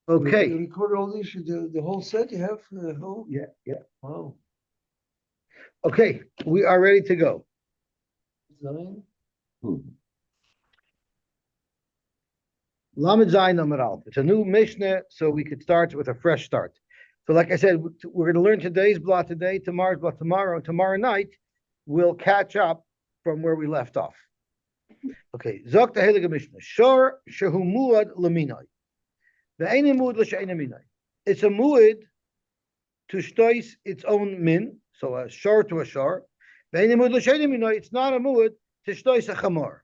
Okay. You record all these, the whole set you have? The whole? Yeah, yeah. Wow. Okay, we are ready to go. Nine? Lamed Zayin Amud Aleph. It's a new Mishnah, so we could start with a fresh start. So, like I said, we're going to learn today's blot today, tomorrow's blot tomorrow, and tomorrow night we'll catch up from where we left off. Okay, Zok the Heilige Mishnah. Shor shehu muad leminai. Ve'eini muad l'she'eini minai. It's a muad to shtois its own min, so a shor to a shor. Ve'eini muad l'she'eini minai. It's not a muad to shtois a chamor.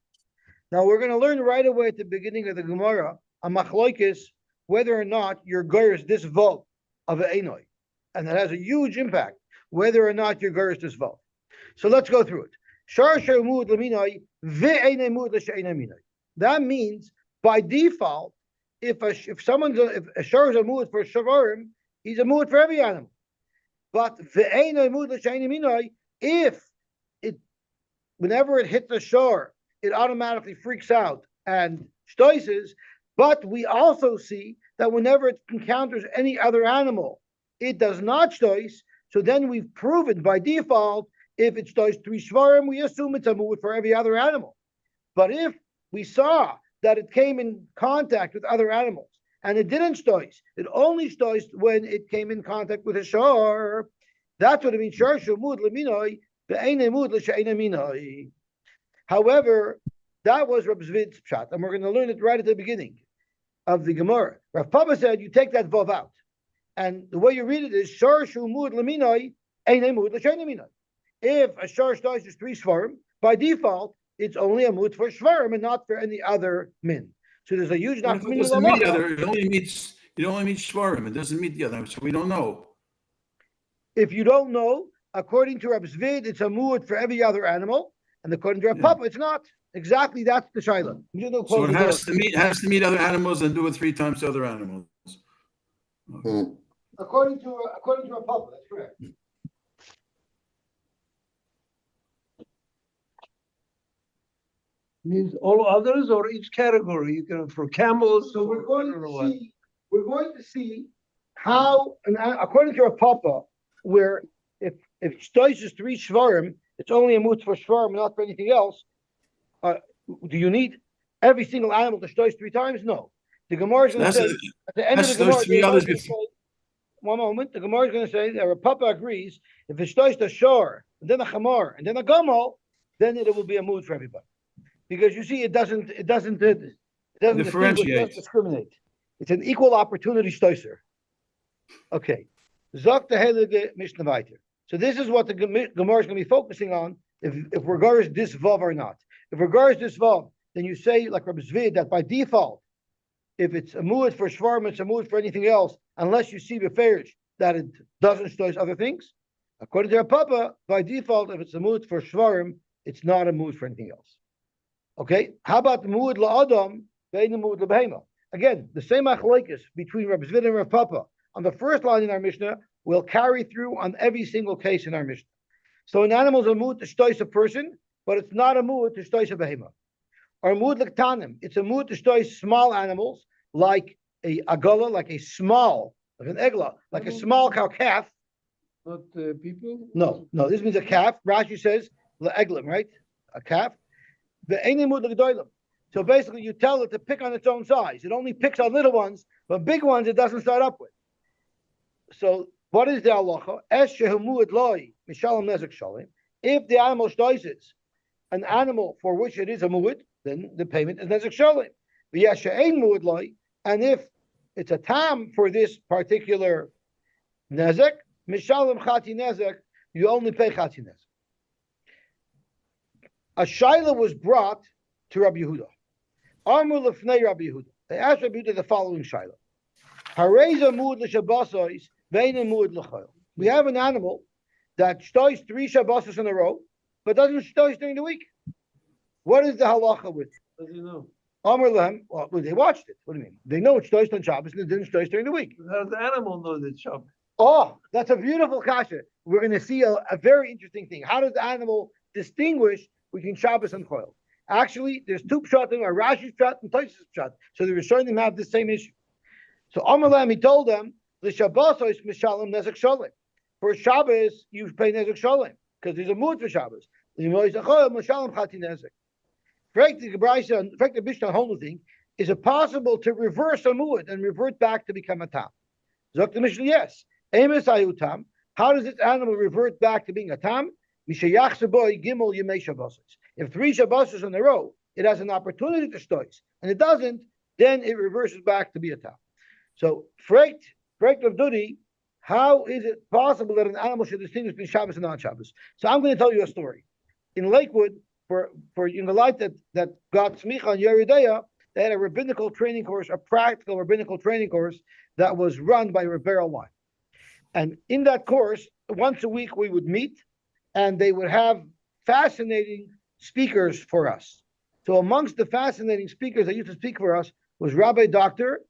Now we're going to learn right away at the beginning of the Gemara a machloikis whether or not your gur is this vav of an enoi, and that has a huge impact whether or not your gur is this vav. So let's go through it. Shar shemud leminoi ve'enei mud l'she'enei minoi. That means by default, if a shar is a mud for shavarim, he's a mud for every animal. But ve'enei mud l'she'enei minoi, if it whenever it hits a shar, it automatically freaks out and shtoises. But we also see that whenever it encounters any other animal, it does not shtois. So then we've proven by default, if it shtois 3 shvarim, we assume it's a mu'ud for every other animal. But if we saw that it came in contact with other animals and it didn't shtois, it only shtois when it came in contact with a shor. That's what it means. Shor shemud leminoi ve'enei mud l'she'enei minoi. However, that was Reb Zvid's pshat, and we're going to learn it right at the beginning of the Gemara. Rav Papa said you take that vav out, and the way you read it is shor shu mud leminoi einei mud l'she'enei minoi. If a shor shtois is 3 shvarim, by default it's only a mud for shvarim and not for any other min. So there's a huge nafkamina. It doesn't meet the other. It only meets shvarim. It doesn't meet the other. So we don't know. If you don't know, according to Reb Zvid, it's a mud for every other animal. And according to our Papa, it's not. Exactly, that's the shaila. So it has to meet other animals and do it 3 times to other animals. Okay. According to our Papa, that's correct. Means all others or each category? You can for camels. So we're going to see how, and according to our Papa, where if shtois is 3 shvarim, it's only a mut for shvarim, not for anything else. Do you need every single animal to shtois 3 times? No. The Gemara is going to say at the end of the Gemara. One moment, the Gemara is going to say that Rav Papa agrees if it shtois a shor, and then a chamor, and then a gamal, then it will be a mut for everybody. Because you see, it doesn't differentiate. It doesn't discriminate. It's an equal opportunity shtoiser. Okay. Zok the Heilige Mishnah weiter. So this is what the Gemara is going to be focusing on, if regards this vav or not. If regards this vav, then you say, like Rabbi Zvid, that by default, if it's a mu'ud for shvarim, it's a mu'ud for anything else, unless you see beferish that it doesn't shtois other things. According to our Papa, by default, if it's a mu'ud for shvarim, it's not a mu'ud for anything else. Okay? How about the mu'ud la'adam, ve'ein mu'ud la'behema? Again, the same achleikus between Rabbi Zvid and Rav Papa on the first line in our Mishnah will carry through on every single case in our Mishnah. So an animal is a mood to shtois a person, but it's not a mood to shtois a behema. Or mood lektanim, it's a mood to shtois small animals like a agala, like an egla, like a small cow calf. Not people? No, this means a calf. Rashi says le'eglim, right? A calf. The eini mood le'gedolim. So basically, you tell it to pick on its own size. It only picks on little ones, but big ones it doesn't start up with. So what is the halacha? If the animal shtoises an animal for which it is a mu'ud, then the payment is nezek shalim. And if it's a tam for this particular nezek, mishalim chati nezek, you only pay chati nezek. A shaila was brought to Rabbi Yehuda. Amru lefnei Rabbi Yehuda. They asked Rabbi Yehuda the following shaila: Hareza mu'ud l'shabasos. We have an animal that shtois 3 Shabbosos in a row, but doesn't shtois during the week. What is the halacha with? How do you know? Amar lehem. Well, they watched it. What do you mean? They know it's shtois on Shabbos and it didn't shtois during the week. How does the animal know that Shabbos? Oh, that's a beautiful kasha. We're going to see a very interesting thing. How does the animal distinguish between Shabbos and Choil? Actually, there's 2 pshatim, a Rashi's pshat and Tosfos pshat. So the Rishonim have the same issue. So Amalam, he told them, the Shabbosos mishalim nezek shalim. For Shabbos, you pay nezek shalim because there's a mood for Shabbos. The mishalim chati nezek. The Mishnah whole thing. Is it possible to reverse a mood and revert back to become a tam? Zok the Mishnah, yes. Emes ayutam. How does this animal revert back to being a tam? Mishayach seboy gimel yemei Shabbosos. If 3 Shabbosos in a row, it has an opportunity to stois, and it doesn't, then it reverses back to be a tam. So, freit of duty, how is it possible that an animal should distinguish between Shabbos and non-Shabbos? So I'm going to tell you a story. In Lakewood, for in the light that got smicha on Yeridea, they had a rabbinical training course, a practical rabbinical training course that was run by Rebbe One. And in that course, once a week we would meet, and they would have fascinating speakers for us. So amongst the fascinating speakers that used to speak for us was Rabbi Dr.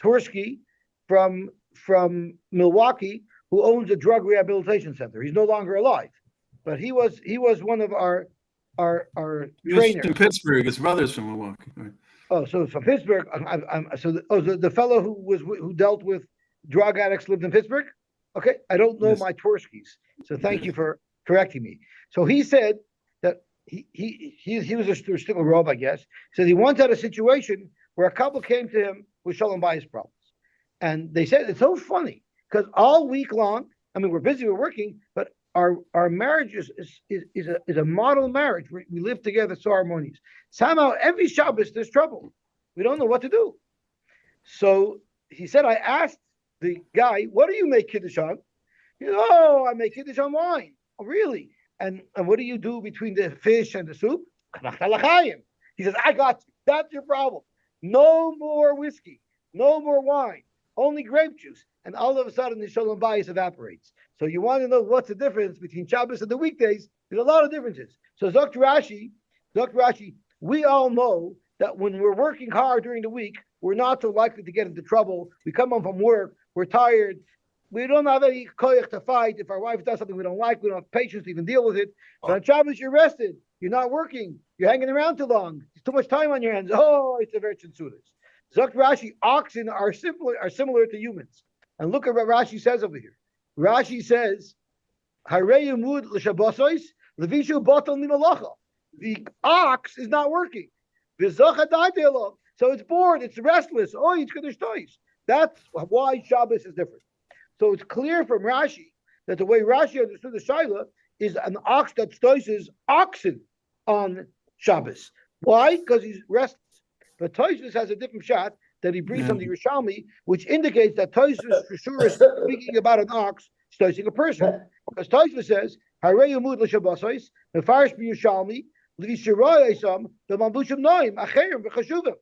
Tursky from Milwaukee, who owns a drug rehabilitation center. He's no longer alive, but he was one of our trainers. In Pittsburgh, his brother's from Milwaukee. Right. Oh, so from Pittsburgh. The fellow who dealt with drug addicts lived in Pittsburgh. Okay, I don't know my Twerskis, so thank you for correcting me. So he said that he was a stickle robe, I guess. Said he once had a situation where a couple came to him with shalom bayis problems, and they said it's so funny because all week long, I mean, we're busy, we're working, but our marriage is a model marriage. We live together so harmonious. Somehow every Shabbos there's trouble. We don't know what to do. So he said, I asked the guy, what do you make kiddush on? He said, oh, I make kiddush on wine. Oh, really? And what do you do between the fish and the soup? He says, I got you. That's your problem. No more whiskey, no more wine, only grape juice. And all of a sudden the shalom bayis evaporates. So you want to know what's the difference between Shabbos and the weekdays? There's a lot of differences. So Dr. Rashi, we all know that when we're working hard during the week, we're not so likely to get into trouble. We come home from work, we're tired. We don't have any koyach to fight. If our wife does something we don't like, we don't have patience to even deal with it. But on Shabbos, you're rested. You're not working. You're hanging around too long. There's too much time on your hands. Oh, it's a very chinsudas. Dr. Rashi, oxen are similar to humans. And look at what Rashi says over here. Rashi says, the ox is not working. So it's bored, it's restless. Oh, it's going to That's why Shabbos is different. So it's clear from Rashi that the way Rashi understood the Shaila is an ox that stoises oxen on Shabbos. Why? Because he's restless. But Tosfos has a different shot that he brings from the Yerushalmi, which indicates that Tosfos for sure is speaking about an ox stoicing a person. Because Tosfos says, Harei Yomud l'Shabbosos, Mefarish b'Yerushalmi, l'Vishiroyesam, v'Mambushim Noim, Acherim v'Chashuvim.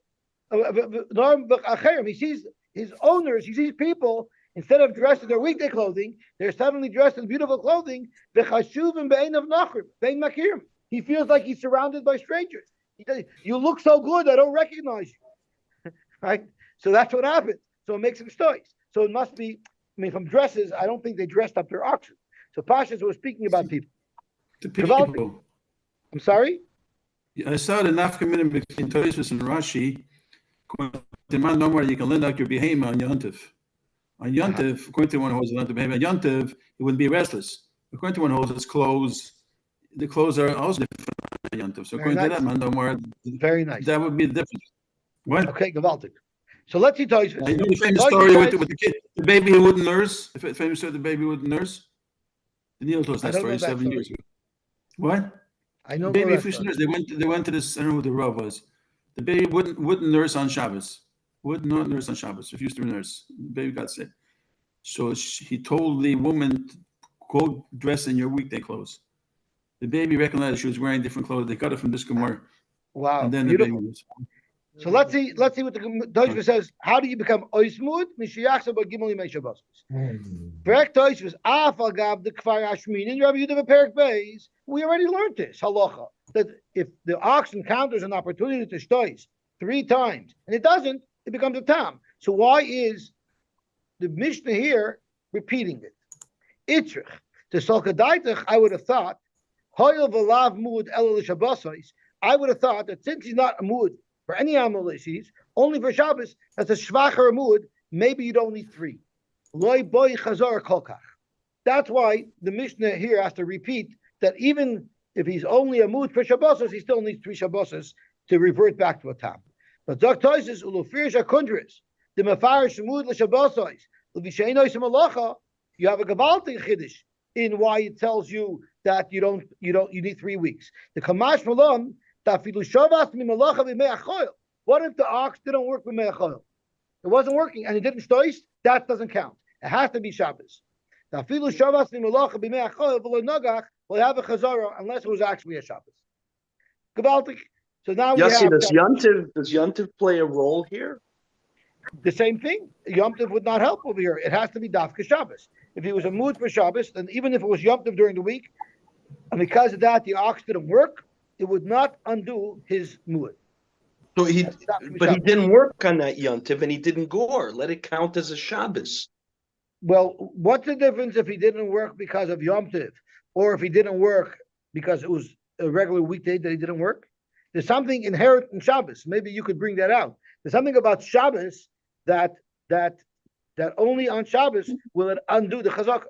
Noim v'Acherim. He sees his owners, he sees people, instead of dressed in their weekday clothing, they're suddenly dressed in beautiful clothing. V'Chashuvim be'ein of Nachrim, be'ein Makirim. He feels like he's surrounded by strangers. He says, you look so good, I don't recognize you. Right? So that's what happens. So it makes him stoic. So it must be, from dresses, I don't think they dressed up their oxen. So Pashas was speaking about people. The people. I'm sorry? I saw the nafkamin between Tosfos and Rashi. The man no more you can lend out your behema on Yontif. On Yontif, according to one who holds a behema, on Yontif, it wouldn't be restless. According to one who holds its clothes, the clothes are also different on Yontif. So according to that man no more, very nice. That would be the difference. What? Okay, gewaltig. So let's see Tosfos. I know the famous story with the kid, the baby who wouldn't nurse. The famous story, the baby who wouldn't nurse. The Neil told us that story 7 years ago. What? I know. The baby refused to nurse. They went to this. I don't know who the Rav was. The baby wouldn't nurse on Shabbos. Would not nurse on Shabbos. Refused to nurse. The baby got sick. So he told the woman, "Go dress in your weekday clothes." The baby recognized she was wearing different clothes. They got it from this Gemara. Wow. And then beautiful. The baby was. So let's see what the Tosfos says. How do you become oismud? Mishiyachsa b'gimel yimei Shabbos. Correct Tosfos. Afal gab the kfar ashminin. Rabbi Yehuda b'perek beis. We already learned this halacha that if the ox encounters an opportunity to stois 3 times and it doesn't, it becomes a tam. So why is the Mishnah here repeating it? Itrich to solkadaitach. I would have thought hoyel v'lav mud el l'shabbosos. I would have thought that since he's not a mud for any animal he sees, only for Shabbos, that's a shvacher mood, maybe you don't need 3. Loi boy chazar kolkach. That's why the Mishnah here has to repeat that even if he's only a mood for Shabbosos, he still needs 3 Shabbosos to revert back to a tam. But Dr. Toises ulufir shakundris the mafarish mood l'Shabbosos l'visheinois malacha. You have a gavalting chiddush in why it tells you that you need 3 weeks. The Kamash Malon that filu shavas mi malacha b'me'achoil. What if the ox didn't work with me'achoil? It wasn't working and it didn't shtois. That doesn't count. It has to be Shabbos. Now filu shavas mi malacha b'me'achoil v'lo nagach will have a chazara unless it was actually a Shabbos. Gavalting. So now we Yosy, have does Yontiv play a role here? the same thing. Yom Tov would not help over here. It has to be Dafka Shabbos. If he was a mood for Shabbos, then even if it was Yom Tov during the week, and because of that the ox didn't work, it would not undo his mood. So he didn't work on that Yontiv and he didn't gore. Let it count as a Shabbos. Well, what's the difference if he didn't work because of Yom Tov, or if he didn't work because it was a regular weekday that he didn't work? There's something inherent in Shabbos. Maybe you could bring that out. There's something about Shabbos that only on Shabbos will it undo the chazaka.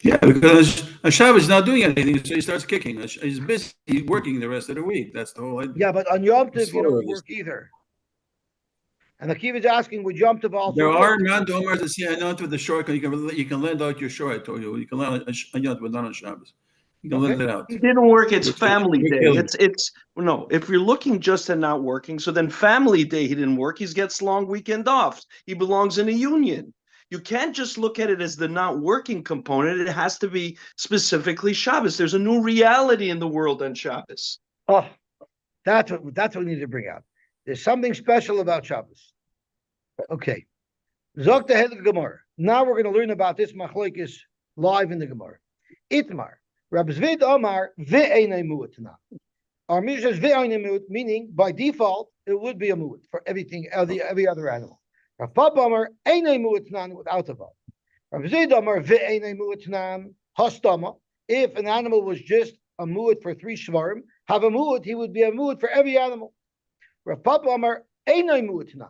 Yeah, because a Shabbos is not doing anything, so he starts kicking. He's busy working the rest of the week. That's the whole idea. Yeah, but on Yom Tov you don't Sort of. work either. And Akiva is asking, would Yom Tov also There work? are non-domers that say, I know with the short, you can lend out your short, I told you. You can lend a yont, but not on Shabbos. You can lend it out. He didn't work. It's Which- family which day. killing. It's no. If you're looking just at not working, so then family day he didn't work. He gets long weekend off. He belongs in a union. You can't just look at it as the not working component. It has to be specifically Shabbos. There's a new reality in the world on Shabbos. Oh, that's what we need to bring out. There's something special about Shabbos. Okay. Zok the head of the Gemara. Now we're going to learn about this machlokes live in the Gemara. Itmar. Rabbi Zvid Omar ve'enei mu'at now. Our Mishnah is ve'enei mu'at, meaning by default it would be a mu'at for every other animal. Rav Papa Omar enei mu'at nan without a vav. Rabbi Zvid Omar ve'enei mu'at nan hastama. If an animal was just a mu'at for 3 shvarim, have a mu'at, he would be a mu'at for every animal. Rav Papa Omar enei mu'at nan,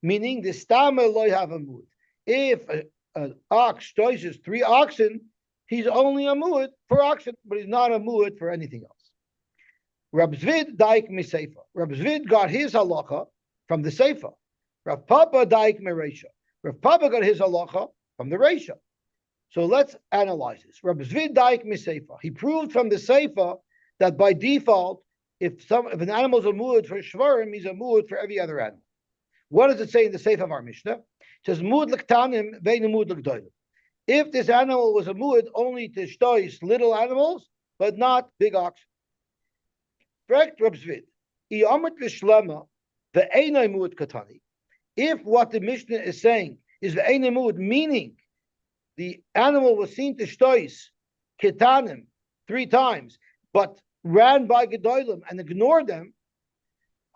meaning the stama loy have a mu'at. If an ox choices 3 oxen, he's only a mu'at for oxen, but he's not a mu'at for anything else. Rab Zvid daik miseifa. Rab Zvid got his halacha from the seifa. Rav Papa daik mereisha. Rav Papa got his halacha from the reisha. So let's analyze this. Rab Zvid daik miseifa. He proved from the seifa that by default, if an animal is a mu'at for shvarim, he's a mu'at for every other animal. What does it say in the seifa of our Mishnah? It says mu'at l'ktanim ve'in mu'at l'gdolim. If this animal was a mu'at only to shtois little animals, but not big oxen. Correct, Reb Zvid. If what the Mishnah is saying is ve'enei mu'at, meaning the animal was seen to shtois ketanim 3 times, but ran by gedolim and ignored them,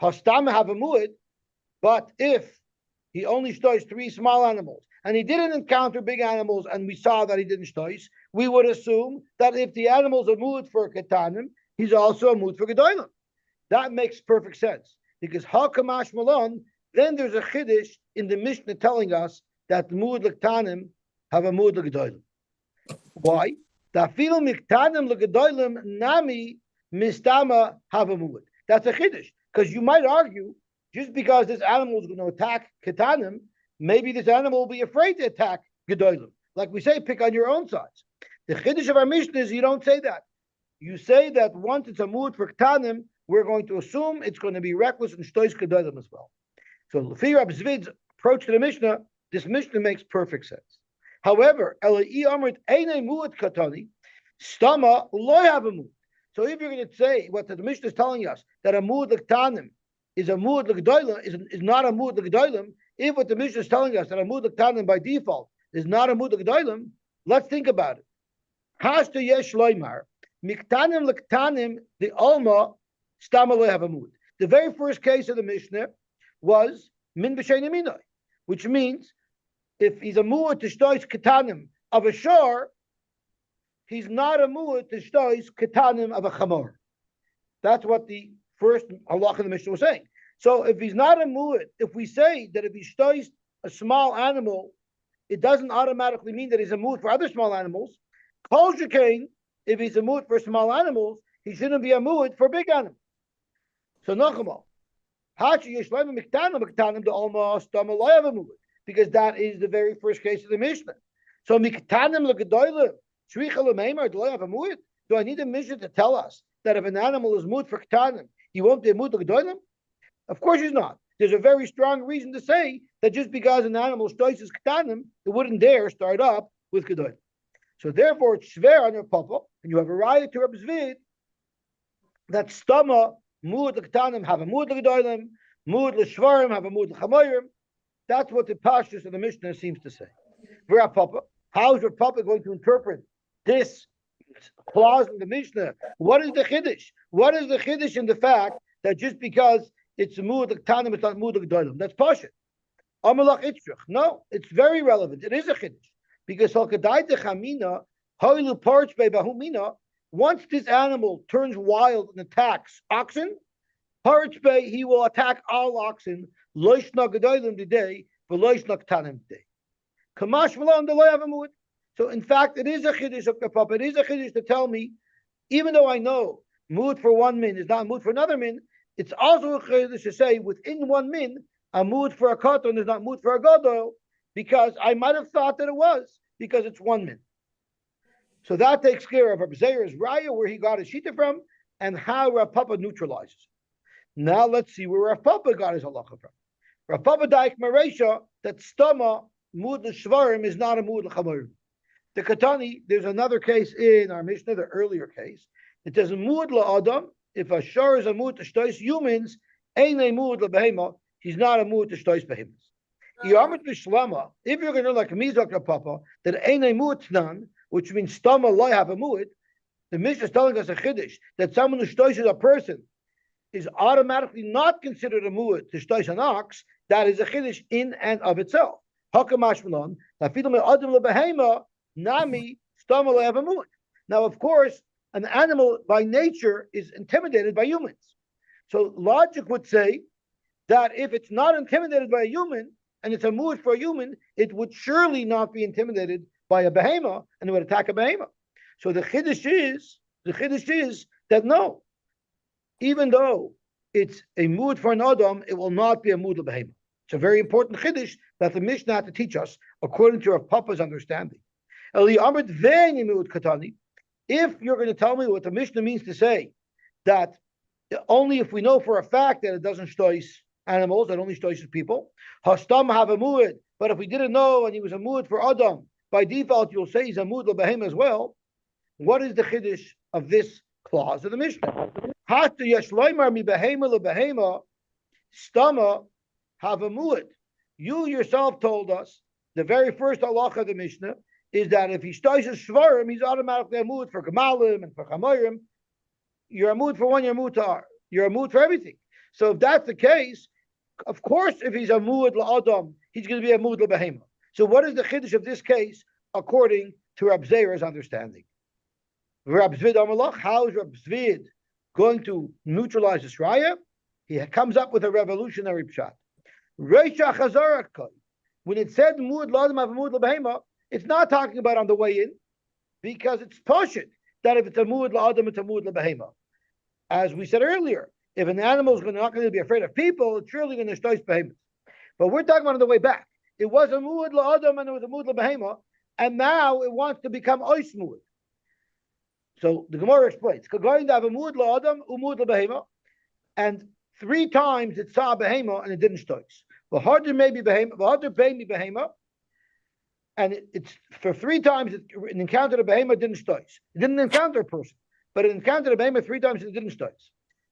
hastam have a mu'at. But if he only shtois 3 small animals, and he didn't encounter big animals, and we saw that he didn't shtois, we would assume that if the animal's a mood for ketanim, he's also a mood for gedolim. That makes perfect sense, because hakamash malon, then there's a chiddush in the Mishnah telling us that the mood lektanim have a mood legedolim. Why? That filo miktanim legedolim nami mistama have a mood. That's a chiddush, because you might argue just because this animal is going to attack ketanim, maybe this animal will be afraid to attack gedolim. Like we say, pick on your own sides. The chiddush of our Mishnah is you don't say that. You say that once it's a mood for ketanim, we're going to assume it's going to be reckless and shtois gedolim as well. So Lefi Rab Zvid's approach to the Mishnah, this Mishnah makes perfect sense. However, Elai Amrit Einei Mu'at Katani, Stama Loy have a mood. So if you're going to say what the Mishnah is telling us, that a mood lektanim is a mood l'gedolim, is not a mood l'gedolim, if what the Mishnah is telling us that a mood l'ktanim by default is not a mood l'gedolim, let's think about it. Hashta yesh loymar, miktanim l'ktanim the alma stama lo have a mood. The very first case of the Mishnah was min b'shein yaminoi, which means if he's a mood to shtois ketanim of a shor, he's not a mood to shtois ketanim of a chamor. That's what the first halach in the Mishnah was saying. So if he's not a mu'at, if we say that if he shtois a small animal, it doesn't automatically mean that he's a mood for other small animals. Kol shekain, if he's a mood for small animals, he shouldn't be a mood for big animals. So nochmal, because that is the very first case of the Mishnah. So do I need a Mishnah to tell us that if an animal is mood for ketanim, he won't be a mood l'gedolim? Of course he's not. There's a very strong reason to say that just because an animal starts as ketanim, it wouldn't dare start up with gedolim. So therefore, it's shver on your papa, and you have a riot to Reb Zvid that stama mood l'ketanim have a mood l'gedolim, mood l'shvarim have a mood l'chamayim. That's what the pashtus of the Mishnah seems to say. Reb Papa, how is Reb Papa going to interpret this clause in the Mishnah? What is the chiddush? What is the chiddush in the fact that just because it's a mood l'ketanim, it's not mood l'gedolim? That's pashut. Amalach itzrich. No, it's very relevant. It is a chiddush because once this animal turns wild and attacks oxen, he will attack all oxen. Loishna gedolim today, but loishna ketanim today. Kamash malon the loy avamud. So in fact, it is a chiddush of the papa. It is a chiddush to tell me, even though I know mood for one min is not mood for another min, it's also a chiddush to say within one min, a mood for a katan is not mood for a gadol, because I might have thought that it was because it's one min. So that takes care of Reb Zerah's raya, where he got his shita from, and how Rav Papa neutralizes it. Now let's see where Rav Papa got his halacha from. Rav Papa daik maresha that stama mood l'shvarim is not a mood l'chamarim. The Katani, there's another case in our Mishnah, the earlier case. It says mood la'adam, if a shar is a mood to shtois humans, ain't a mood l'behema, he's not a mood to shtois behemoths. If you're going to like a mizak Rav Papa, that ain't a mood tnan, which means stama loy have a mood, the Mishnah is telling us a chiddush that someone who shtois a person is automatically not considered a mu'ud to shtois an ox. That is a chiddush in and of itself. Hakamashmalon, adam lebehema nami stama lo have a mu'ud. Now, of course, an animal by nature is intimidated by humans. So logic would say that if it's not intimidated by a human and it's a mu'ud for a human, it would surely not be intimidated by a behema and it would attack a behema. So the chiddush is that no, even though it's a mood for an adam, it will not be a mood of behema. It's a very important chiddush that the Mishnah had to teach us according to Rav Papa's understanding. If you're going to tell me what the Mishnah means to say, that only if we know for a fact that it doesn't shtois animals, that only shtois people, hastam have a mood, but if we didn't know and he was a mood for adam, by default you'll say he's a mood of behema as well. What is the chiddush of this clause of the Mishnah? Stama have a mu'ud. You yourself told us the very first halacha of the Mishnah is that if he shtoises shvarim, he's automatically a mu'ud for gemalim and for chamayim. You're a mu'ud for one, you're a mu'ud to you're a mu'ud for everything. So if that's the case, of course, if he's a mu'ud la'adam, he's going to be a mu'ud la'behema. So what is the chiddush of this case according to Reb Zerah's understanding? Reb Zvid Amalach, how is Reb Zvid going to neutralize this raya? He comes up with a revolutionary pshat. Reisha Chazarakai. When it said Mu'ud L'Adam Have Mu'ud L'Behema, it's not talking about on the way in, because it's poshut that if it's a Mu'ud L'Adam, it's a Mu'ud L'Behema. As we said earlier, if an animal is not going to be afraid of people, it's surely going to shtois behemoths. But we're talking about on the way back. It was a Mu'ud L'Adam and it was a Mu'ud L'Behema, and now it wants to become Ois Mu'ud. So the Gemara explains, and 3 times it saw a behema and it didn't shtois. And it's for 3 times it encountered a behema, didn't shtois. It didn't encounter a person, but it encountered a behema 3 times and it didn't shtois.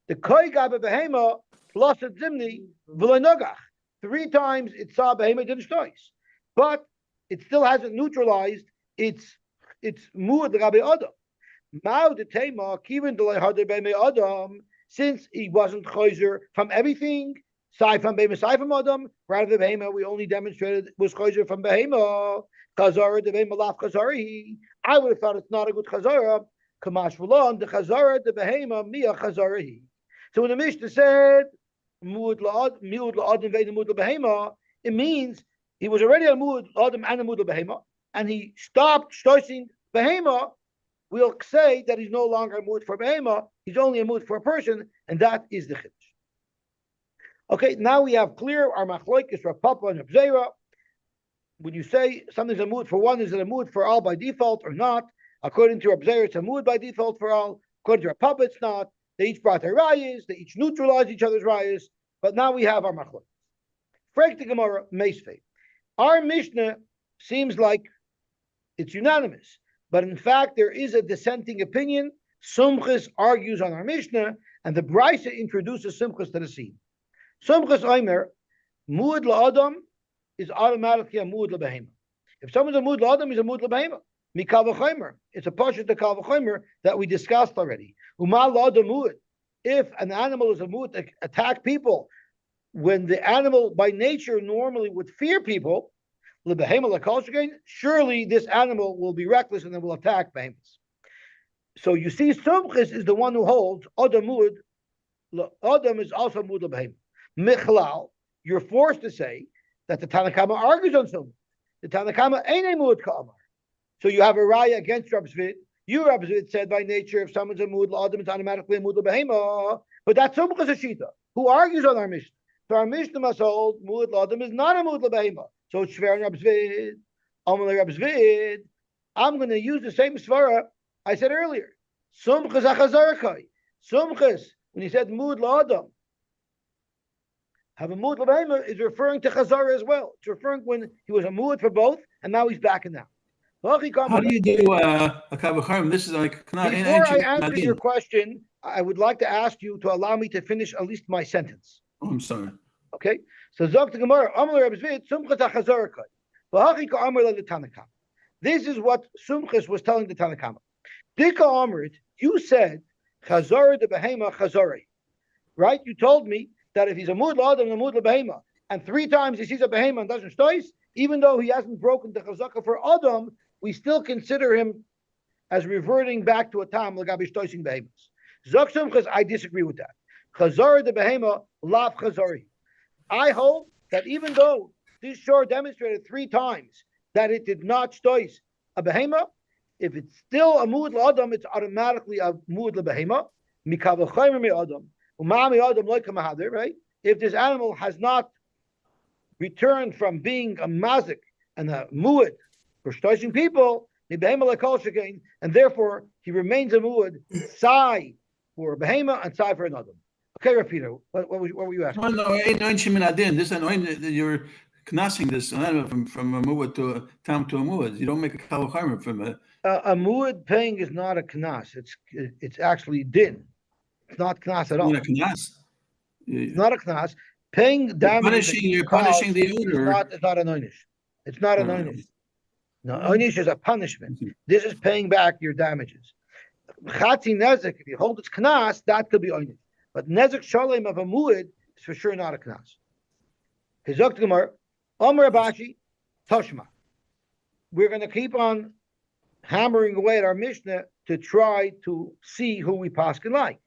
The koi gab a behema plus a zimni v'loinogach. 3 times it saw a behema, didn't shtois, but it still hasn't neutralized its mu'ud l'gabe adam. Since he wasn't chayzer from everything, sai from behema, sai from adam, rather than behema, we only demonstrated was chayzer from behema. Chazara the behema laf chazari. I would have thought it's not a good chazara. Kamash v'lon the chazara the behema mia chazari. So when the Mishnah said mu'ud la'adam ve'ed mu'ud la'behema, it means he was already a mood Adam and a mood behema, and he stopped shtoising behema, we'll say that he's no longer a mood for behema, he's only a mood for a person, and that is the chiddush. Okay, now we have clear our machloikis for Papa and Abzera. When you say something's a mood for one, is it a mood for all by default or not? According to Abzera, it's a mood by default for all. According to our Papa, it's not. They each brought their rayas, they each neutralized each other's rayas, but now we have our machloikis. Frek the Gemara, Meisvei. Our Mishnah seems like it's unanimous, but in fact there is a dissenting opinion. Sumchus argues on our Mishnah, and the Brisa introduces Sumchus to the scene. Sumchus Omer, Muad la'adam is automatically a Muad la'behema. If someone's a Muad la'adam, he's a Muad la'behema. Mikal v'chomer. It's a pasha to kal v'chomer that we discussed already. Umal la'adam Muad. If an animal is a Muad to attack people, when the animal by nature normally would fear people, surely this animal will be reckless and then will attack behemoths. So you see, Sumchis is the one who holds Adam Mud. Adam is also Mud Behemoth. Michlal, you're forced to say that the Tanakama argues on Sumchis. The Tanakama ain't a Mud Ka'amar. So you have a raya against Rab Zvid. You, Rab Zvid, said by nature if someone's a Mud Adam, it's automatically a Mud Behemoth. But that's Sumchis Ashita, who argues on our Mishnah. So our Mishnah must hold Mud Adam is not a Mud Behemoth. So it's Shver and Rab Zvid. Amalei Rab Zvid. I'm going to use the same svara I said earlier. Sumchas achazarakai. Sumchas, when he said Mud La'adam, have a Mud L'Behemoth is referring to Chazara as well. It's referring when he was a Mud for both, and now he's backing down. How do you do a Kavachim? This is like... Before I answer your question, I would like to ask you to allow me to finish at least my sentence. Oh, I'm sorry. Okay? So Zok the Gemara, Amalei Rab Zvid, Sumchas achazarakai. V'hachi ka'amar le'Tanakama. This is what Sumchas was telling the Tanakama. Dika Amrit, you said Chazara de Behema Chazari, right? You told me that if he's a Mud L'Adam and a Mud L'Behema, and 3 times he sees a Behema and doesn't stois, even though he hasn't broken the Chazaka for Adam, we still consider him as reverting back to a Tam L'Gabi Stoising Behemas. Zok Sumchas, I disagree with that. Chazara de Behema Lav Chazari. I hold that even though this shore demonstrated 3 times that it did not stois a Behema, if it's still a Mud L'Adam, it's automatically a Mud L'Behema. Mikavachaymer me'Adam. Umami Adam like a Mahadir, right? If this animal has not returned from being a Mazik and a Muad for stoishing people, and therefore he remains a Muad, Sai for a Behema and Sai for an Adam. Okay, Rafino, what were you asking? No, this is you're knasing this from a muad to a tam to a muad. You don't make a kavachaymer from a muad paying is not a knas. It's actually din. It's not knas at all. Not a knas. It's not a knas. Paying damage. You're punishing the owner. It's not an oynish. It's not an oynish. No, oynish is a punishment. This is paying back your damages. Chatzi nezek, if you hold its knas, that could be oynish. But nezek shalem of a muad is for sure not a knas. Hizok Gemara. Amar Abashi, Toshma. We're going to keep on hammering away at our Mishnah to try to see who we paskin like.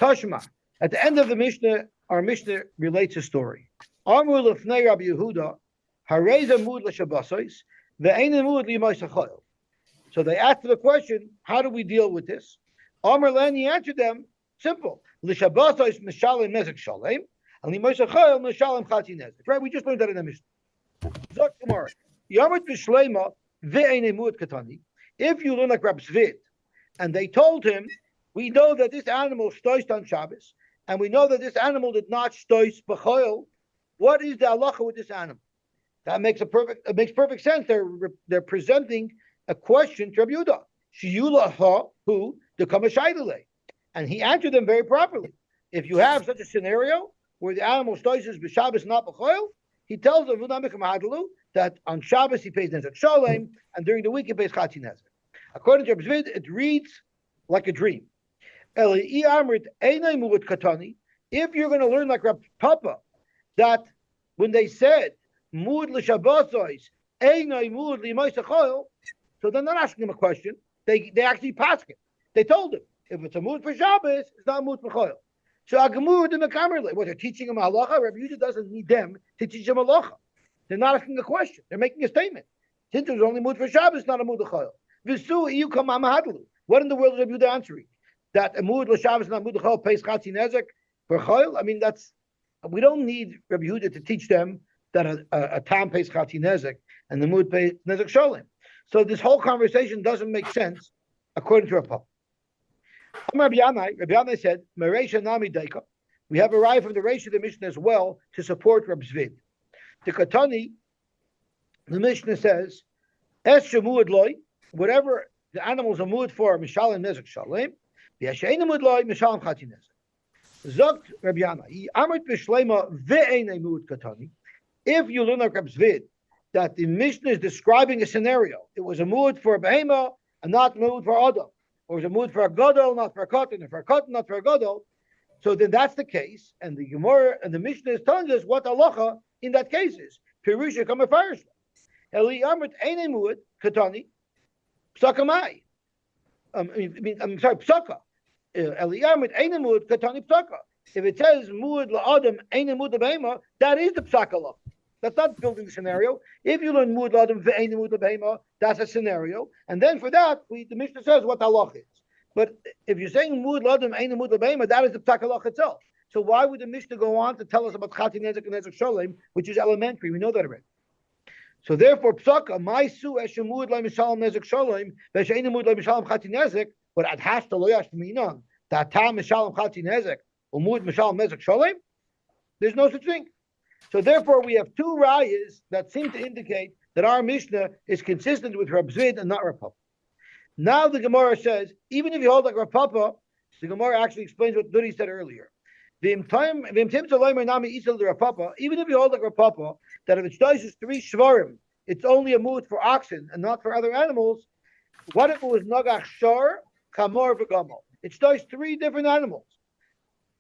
Toshma. At the end of the Mishnah, our Mishnah relates a story. Amar Lefnei Rabbi Yehuda, Hareza Mud L'Shabbasos, Ve'ein Mud L'Yimosachol. So they asked the question, how do we deal with this? Amar Len, he answered them, simple. L'Shabbasos Mishalem Nezek Shalem, and L'Yimosachol Mishalem Chati Nezek. Right? We just learned that in the Mishnah. Zok Gemara, Yamut B'Shleima Ve'ein Mud Katani. If you learn like Rab Zvid, and they told him, we know that this animal stoised on Shabbos, and we know that this animal did not stois b'choil. What is the halacha with this animal? That makes perfect sense. They're presenting a question to Rabbi Yehuda. Shiyulaha who the kamashaydele, and he answered them very properly. If you have such a scenario where the animal stoises b'Shabbos not b'choil, he tells them that on Shabbos he pays nezek shalem, and during the week he pays chatzi nezek. According to Rabbi Zvid, it reads like a dream. If you're going to learn like Rabbi Papa, that when they said mud l'shabbosos einay mud l'yimosachol, so they're not asking him a question. They actually pass it. They told him if it's a mud for Shabbos, it's not mud for choil. So Agamur the Mekamerle, what they're teaching him halacha. Rabbi Yehuda doesn't need them to teach him halacha. They're not asking a question. They're making a statement. Since there's only mood for Shabbos, not a mood l'chayil. V'su iyu kamam hadlu. What in the world is Rabbi Yehuda answering? That a mood l'Shabbos, not mood l'chayil, pays chatzi nezek for chayil? I mean, we don't need Rabbi Yehuda to teach them that a tam pays chatzi nezek and the mood pays nezek sholim. So this whole conversation doesn't make sense according to our Papa. Rabbi Yanai said, Mereisha Nami Deika. We have a raya from the Reish of the Mishnah as well to support Reb Zvid. The Katani, the Mishnah says, Es Shemuad Loi, whatever the animals are muad for, Mishalim Nezek Shalem, V'yashein Muad Loi, Mishalim Chati Nezek. Zogt Rabbi Yanai, Amrit B'Shlema Ve'ein Muad Katani. If you learn like Reb Zvid, that the Mishnah is describing a scenario, it was a mood for a behema and not a mood for Adam. Or was a mood for a gadol, not for a katan, or for a katan, not for a gadol. So then that's the case, and the Gemara and the Mishnah is telling us what halacha in that case is. Pirusha kama farishla. Eli amrit eine muad katani psakamai. I'm sorry, psaka. Eli amrit eine muad katani psaka. If it says muad la'adam eine muad la'beima, that is the psaka law. That's not building the scenario. If you learn muad la'adam ve'ein muad la'beima, that's a scenario, and then for that the Mishnah says what halacha is. But if you're saying mud ladam ain't mud labeima, that is the ptakalach itself. So why would the Mishnah go on to tell us about chati nezek and nezek shalem, which is elementary? We know that already. So therefore, psaka ma'asu eshemud le'mishalom nezek shalem ve'she'inamud le'mishalom chati nezek. But at hashta lo yash minan that tam mishalom chati nezek umud mishalom nezek shalem. There's no such thing. So therefore, we have two rayas that seem to indicate that our Mishnah is consistent with Reb Zvid and not Reb Papa. Now the Gemara says, even if you hold like Reb Papa, the Gemara actually explains what Dudi said earlier. Even if you hold like Reb Papa, that if it's is 3 shvarim, it's only a mood for oxen and not for other animals. What if it was nagach shar, chamor, v'gamol? It's 3 different animals.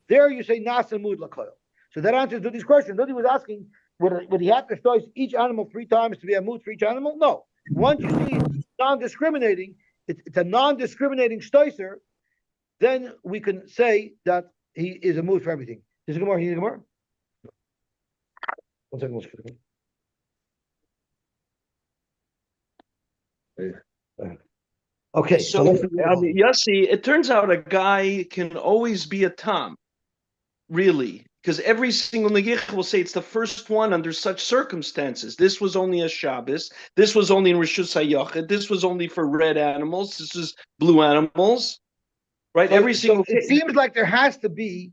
There you say nasa mood lakoil. So that answers Dudi's question. Dudi was asking, would he have to stoice each animal 3 times to be a mood for each animal? No. Once you see it's non-discriminating, it's a non-discriminating stoicer, then we can say that he is a mood for everything. Is it Gemara? He need a Gemara? 1 second. Okay. So, Yosy, it turns out a guy can always be a Tom, really. Because every single Negich will say it's the first one under such circumstances. This was only a Shabbos. This was only in Rishus HaYachid. This was only for red animals. This is blue animals. Right? Every single. It seems like there has to be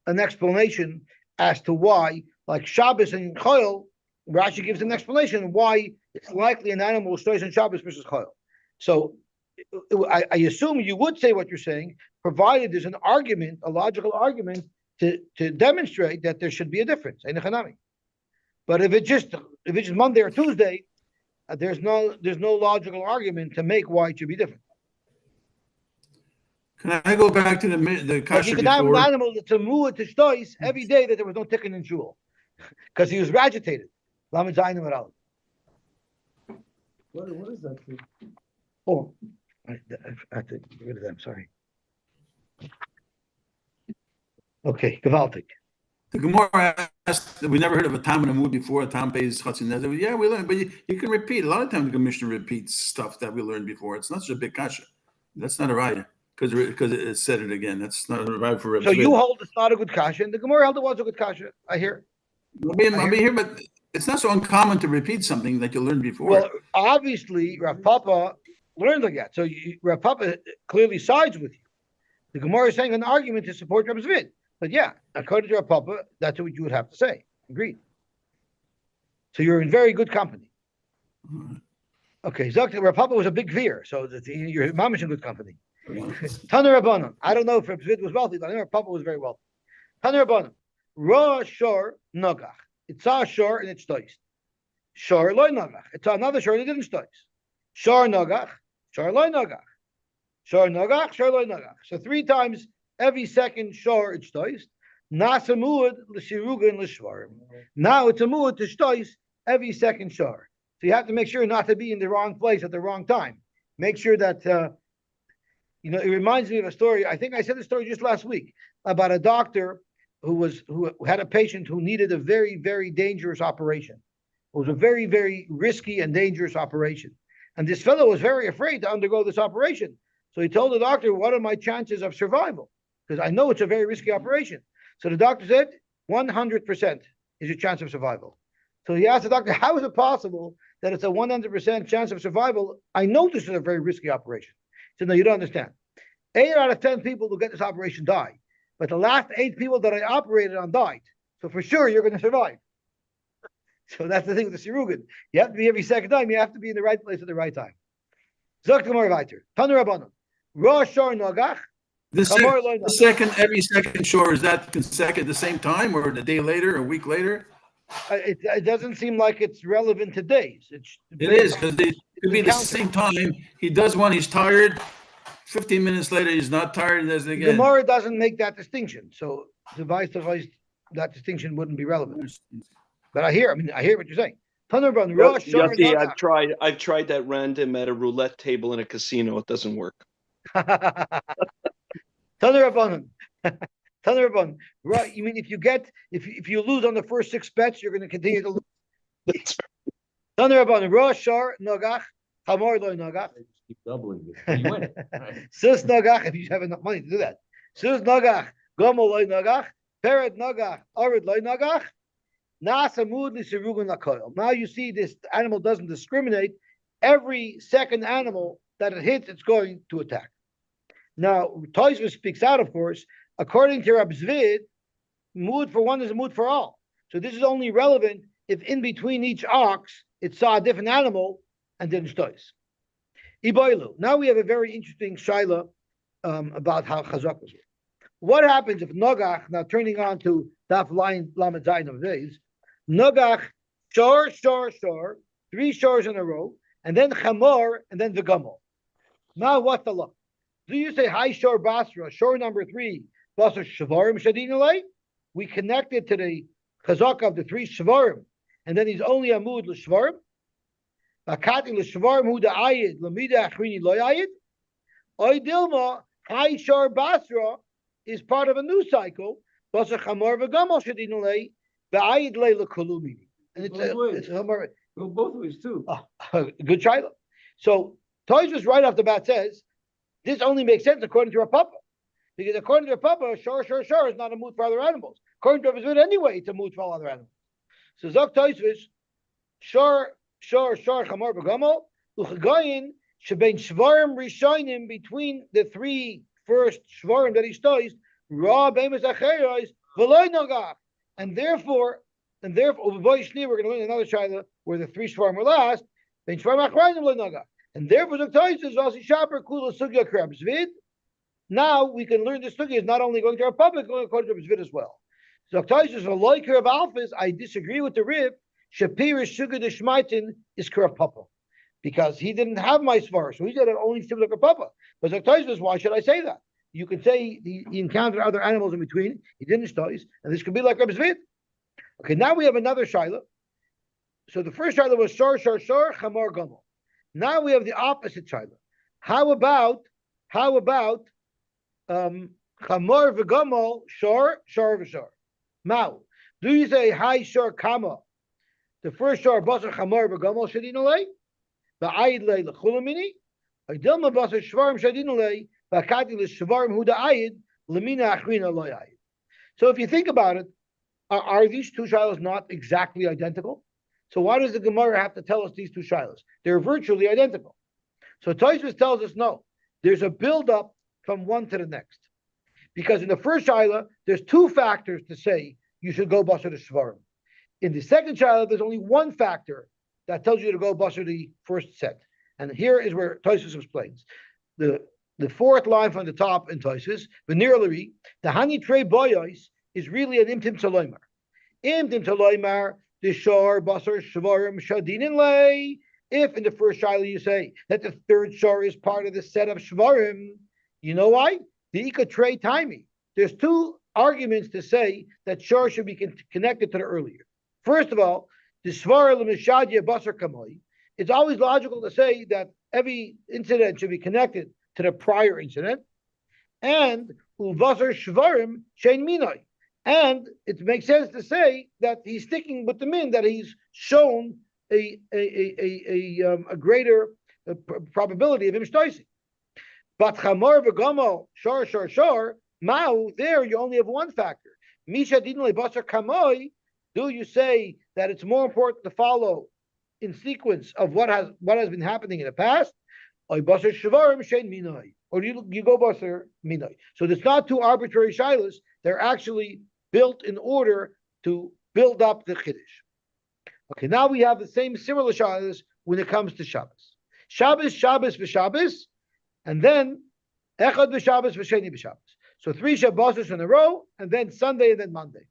an explanation as to why, like Shabbos and Choil, Rashi gives an explanation why it's likely an animal stays on Shabbos versus Choil. So I assume you would say what you're saying, provided there's an argument, a logical argument, to demonstrate that there should be a difference. But if it's just Monday or Tuesday, there's no logical argument to make why it should be different. Can I go back to the kasha you can have an before? animal that's a mu'ah to shtois every day that there was no tikkun in shul because he was agitated. Lamed zayin amud aleph. What is that thing? Oh, I have to get rid of them. Sorry. Okay, gewaltig. The Gemara asked, we never heard of a tam in a mood before, a tam pays chatzin nezek. Yeah, we learned, but you can repeat. A lot of times the Commissioner repeats stuff that we learned before. It's not such a big kasha. That's not a raya, because it said it again. That's not a raya for Reb So Zvid. you hold it's not a good kasha, and the Gemara held it was a good kasha. I hear. I mean here, but it's not so uncommon to repeat something that you learned before. Well, obviously, Rav Papa learned like that. So Rav Papa clearly sides with you. The Gemara is saying an argument to support Reb Zvid. But yeah, according to Rav Papa, that's what you would have to say. Agreed. So you're in very good company. Okay, Rav Papa was a big veer, so your mom is in good company. Taner Rabbanon. I don't know if Reb Zvid was wealthy, but I know Rav Papa was very wealthy. Taner Rabbanon. Ra shor nagach. It's a shor and it's toist. Shor loy nagach. It's another shor and it didn't toist. Shor nagach. Shor loy nagach. Shor nagach. Shor loy nagach. So 3 times every second shor it's toist. Nasa muad l'shiruga and l'shvarim. Now it's a muad to shtois every second shor. So you have to make sure not to be in the wrong place at the wrong time. Make sure that it reminds me of a story. I think I said the story just last week about a doctor who had a patient who needed a very, very dangerous operation. was a very, very risky and dangerous operation. And this fellow was very afraid to undergo this operation. So he told the doctor, what are my chances of survival? Because I know it's a very risky operation. So the doctor said, 100% is your chance of survival. So he asked the doctor, how is it possible that it's a 100% chance of survival? I know this is a very risky operation. He said, no, you don't understand. 8 out of 10 people who get this operation die. But the last 8 people that I operated on died. So for sure, you're going to survive. So that's the thing with the Sirugin. You have to be every second time. You have to be in the right place at the right time. Zok Gemara weiter. Tanu Rabbanon. Rosh Shor Nogach. Every second shore, is that consecutive at the same time or a day later, a week later? It doesn't seem like it's relevant to days. It is, because it could be the same time. He does one, he's tired. 15 minutes later, he's not tired, he does it again. Gemara doesn't make that distinction. So that distinction wouldn't be relevant. But I hear what you're saying. Yosy, I've tried that random at a roulette table in a casino. It doesn't work. Tanur Rabbanon. Right? You mean if you lose on the first 6 bets, you're going to continue to lose. Tanur Rabbanon. Rosh Shor Nogach. Chamor Lo Nogach. Keep doubling it. You win. Sus Nogach. If you have enough money to do that. Sus Nogach. Gomel Lo Nogach. Peret Nogach. Arid Lo Nogach. Now you see this animal doesn't discriminate. Every second animal that it hits, it's going to attack. Now, Tosfos speaks out, of course, according to Rab Zvid, mood for one is a mood for all. So this is only relevant if in between each ox, it saw a different animal and didn't stois. Iboilu. Now we have a very interesting shaila about how chazak was. What happens if Nogach, now turning on to Daf Lamed Zayin of days, Nogach, shor, 3 shores in a row, and then chamor, and then the gumel. Now what's the law? Do you say hi shor basra, shore number 3, basra shvarim shadinalei? We connect it to the chazak of the 3 shvarim, and then he's only a mood l'shvarim. Bakati l'shvarim hu da'ayid l'mida achrini lo yayid. Oy dilma hi shor basra is part of a new cycle. Basra chamor v'gamol shadinalei. And it's Go both ways too. Good child. So Tosfos right off the bat says this only makes sense according to Rav Papa, because according to Rav Papa, shor is not a mood for other animals. According to Rav Zvid, anyway, it's a mood for all other animals. So Zok Tosfos, shor chamor b'gamol u'chagayin shebein shvarim rishonim, between the 3 first shvarim that he stoys ra b'emes acheros v'loy nogach. And therefore, we're going to learn another shaila where the 3 shvarim were last. And therefore, the Tosfos Vasi Shaper Kula Sugya Krab Zvid. Now we can learn this sugya is not only going to our public, going according to Zvid as well. So Tosfos V'loy Krab Alphas. I disagree with the Rib. Shapir Sugar de Shmaitin is Krab Papa, because he didn't have my svar, so he said it only similar to Papa. But Tosfos, why should I say that? You could say he encountered other animals in between. He didn't stois, and this could be like Reb Zvid. Okay, now we have another shaila. So the first shaila was shor, chamor, gomel. Now we have the opposite shaila. How about chamor v'gomel, shor v'shor? Now, do you say hi shor kama? The first shor basar chamor v'gomel shadinolei, ba'ayid lei lechulamini, aydilma basar shvarim shadinolei. So if you think about it, are these 2 shilas not exactly identical? So why does the Gemara have to tell us these 2 shilas? They're virtually identical. So Tosfos tells us no. There's a build-up from one to the next. Because in the first shilah, there's 2 factors to say you should go basar the shvarim. In the second shilah, there's only 1 factor that tells you to go basar the first set. And here is where Tosfos explains. The 4th line from the top in Tosfos, V'nirleri, the Hani Trei Boyos is really an Imtim Taloimar. Imtim Taloimar, the Shor, Basar, Shvarim, Shadinin Lei. If in the first Shiloh you say that the 3rd Shor is part of the set of Shvarim, you know why? The Ika Trei Taimi. There's 2 arguments to say that Shor should be connected to the earlier. First of all, the Shvar L'Mishadya Basar Kamoi. It's always logical to say that every incident should be connected to the prior incident, and uvasar shvarim shein minoi. And it makes sense to say that he's sticking with the min, that he's shown a greater probability of him shtoising. But chamor v'gomo shor mao, there you only have one factor. Misha dinle basar kamoi. Do you say that it's more important to follow in sequence of what has been happening in the past? Or do you go basar minoi? So there's not two arbitrary shilas. They're actually built in order to build up the chiddush. Okay, now we have the same similar shilas when it comes to Shabbos. Shabbos v'Shabbos, and then echad v'Shabbos v'sheni v'Shabbos. So 3 Shabbos in a row, and then Sunday, and then Monday.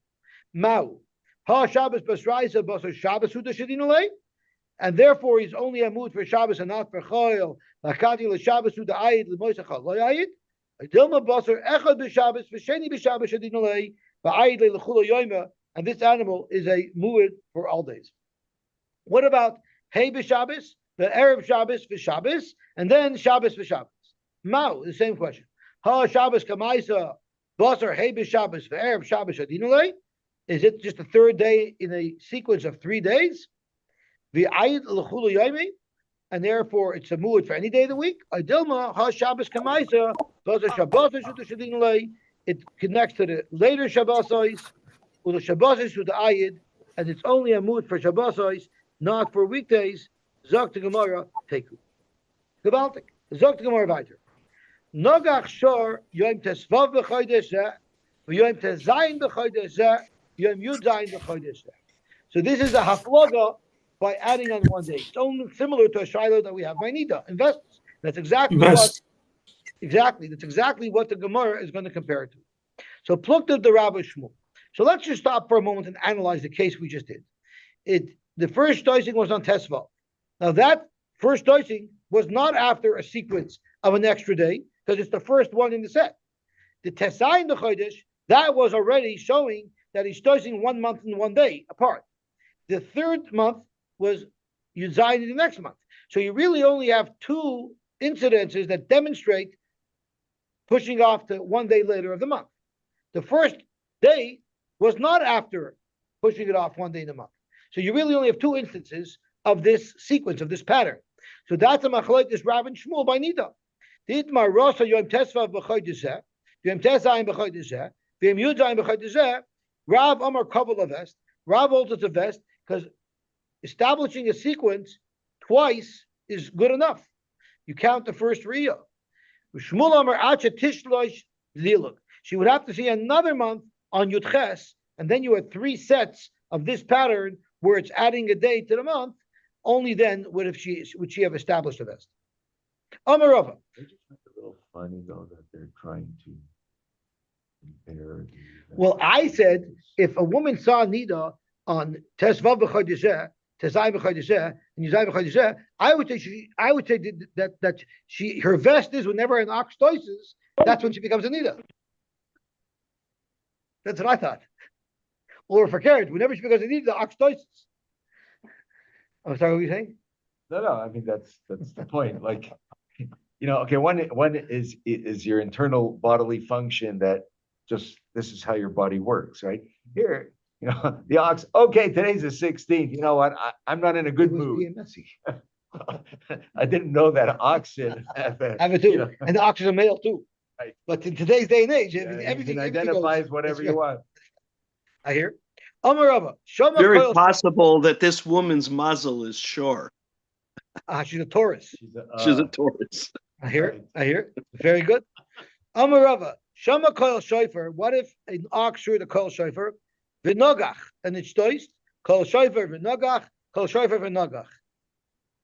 Mau ha Shabbos basraisa basar Shabbos udashadinulei, and therefore he's only a mood for Shabbos and not for Chayil. Lakati l'Shabbos uda'ayid l'moisachal lo'ayid. Dilma basar echad v'Shabbos v'sheni v'Shabbos shadinulei ba'ayid le'lechulo yoyma, and this animal is a muad for all days. What about hey b'Shabbos, the Erev Shabbos v'Shabbos, and then Shabbos v'Shabbos? Mau, the same question. Ha Shabbos kamaisa basar hey b'Shabbos v'Erev Shabbos shadinulei. Is it just the third day in a sequence of 3 days? V'ayid l'chulo yoymi, and therefore it's a muad for any day of the week. Idilma ha Shabbos kamaisa basar Shabbos shadinulei. It connects to the later Shabbosos, or the Shabbosos to the Ayid, and it's only a mood for Shabbosos, not for weekdays. Zok to Gemara, Teku. Gewaltig. Zok to Gemara weiter. Nogach shor yom tesvav b'chodesh zeh, v'yom tezayin b'chodesh zeh, yom yud zayin b'chodesh zeh. So this is a haflaga by adding on one day. It's only similar to a shiloh that we have by Nida, investors. That's exactly what the Gemara is going to compare it to. So plucked of the Rabbi Shmuel. So let's just stop for a moment and analyze the case we just did. The first dosing was on Tesvav. Now that first dosing was not after a sequence of an extra day, because it's the first one in the set. The Tesayin the Chodesh, that was already showing that he's dosing 1 month and 1 day apart. The third month was Yuzayin in the next month. So you really only have 2 incidences that demonstrate pushing off to 1 day later of the month. The first day was not after pushing it off 1 day in the month. So you really only have 2 instances of this sequence, of this pattern. So that's a machlokes Rav and Shmuel by Nida. Ditmar Rosa Yom Tesvav b'chodesh zeh, Yom Tesayin b'chodesh zeh, Yom Yudayin b'chodesh zeh. Rav Amar Kaval Avest. Rav holds it's a vest because establishing a sequence twice is good enough. You count the first Riyah. Shmuel Amar Acha Tishlosh Ziluk. She would have to see another month on Yudches, and then you had 3 sets of this pattern where it's adding a day to the month. Only then would she have established a vest. Amarava. They just make it a little funny though that they're trying to compare. Well, I said if a woman saw Nida on Tesvav b'chodesheh, Tesai b'chodesheh, and Yuzai b'chodesheh, I would say that her vest is whenever an ox toises, that's when she becomes a Nida. That's what I thought. Or for carriage, whenever she becomes a Nida, the ox toises. I'm sorry, what were you saying? No, I mean that's the point. Like, okay, one is your internal bodily function that just this is how your body works, right? Here, the ox. Okay, today's the 16th. You know what? I'm not in a good mood. Being messy. I didn't know that oxen have it too, and the ox is a male too. Right. But in today's day and age, everything identifies whatever you want. I hear. Amarava. Very possible that this woman's muzzle is short. She's a Taurus. She's a Taurus. I hear it. I hear it. Very good. Amarava. Shama koil shofar. What if an ox heard a koil shofar? V'nogach. And it's toist. Koil shofar v'nogach. Koil shofar v'nogach.